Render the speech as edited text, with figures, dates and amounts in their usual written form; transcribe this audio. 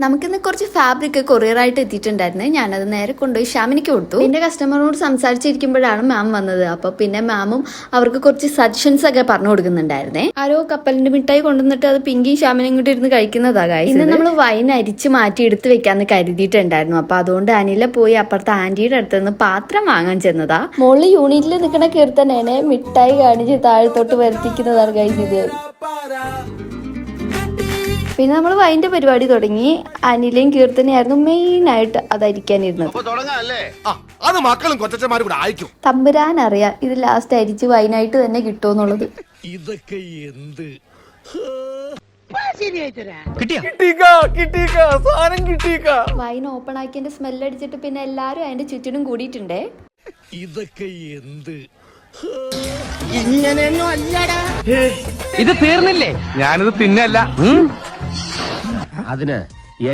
നമുക്കിന്ന് കുറച്ച് ഫാബ്രിക് കൊറിയറായിട്ട് എത്തിയിട്ടുണ്ടായിരുന്നു. ഞാനത് നേരെ കൊണ്ടുപോയി ഷാമിനിക്ക് കൊടുത്തു. പിന്നെ കസ്റ്റമറിനോട് സംസാരിച്ചിരിക്കുമ്പോഴാണ് മാം വന്നത്. അപ്പൊ പിന്നെ മാമും അവർക്ക് കുറച്ച് സജഷൻസ് ഒക്കെ പറഞ്ഞു കൊടുക്കുന്നുണ്ടായിരുന്നേ. ആരോ കപ്പലിന്റെ മിഠായി കൊണ്ടുവന്നിട്ട് അത് പിങ്കി ഷാമിനും കൂടി ഇരുന്ന് കഴിക്കുന്നതാ ഗൈസ്. ഇന്ന് നമ്മൾ വൈൻ അരിച്ച് മാറ്റി എടുത്ത് വെക്കാന്ന് കരുതിയിട്ടുണ്ടായിരുന്നു. അപ്പൊ അതുകൊണ്ട് അനില പോയി അപ്പുറത്തെ ആന്റിയുടെ അടുത്ത് നിന്ന് പാത്രം വാങ്ങാൻ ചെന്നതാ. മോള് യൂണിറ്റിൽ നിൽക്കുന്ന കീർത്തനേനെ മിഠായി കാണിച്ച് താഴത്തോട്ട് വരുത്തിക്കുന്നതാണ് ഗൈസ് ഇത്. പിന്നെ നമ്മൾ വൈൻ്റെ പരിപാടി തുടങ്ങി. അനിലയും കീർത്തനയായിരുന്നു മെയിൻ ആയിട്ട് അതരിക്കാനിരുന്നത്. തമ്പുരാൻ അറിയാം ഇത് ലാസ്റ്റ് അരിച്ച് വൈനായിട്ട് തന്നെ കിട്ടുമെന്നുള്ളത്. ഇതൊക്കെ എന്ത് വൈൻ ഓപ്പൺ ആക്കിയതിന്റെ സ്മെല്ല് അടിച്ചിട്ട് പിന്നെ എല്ലാരും അതിന്റെ ചുറ്റിനും കൂടിയിട്ടുണ്ടേ. ഇതൊക്കെ എന്ത് ഇങ്ങനെയൊന്നും അല്ലടാ. ഇത് തീർന്നില്ലേ? ഞാനിത് തിന്നല്ല. അതിന്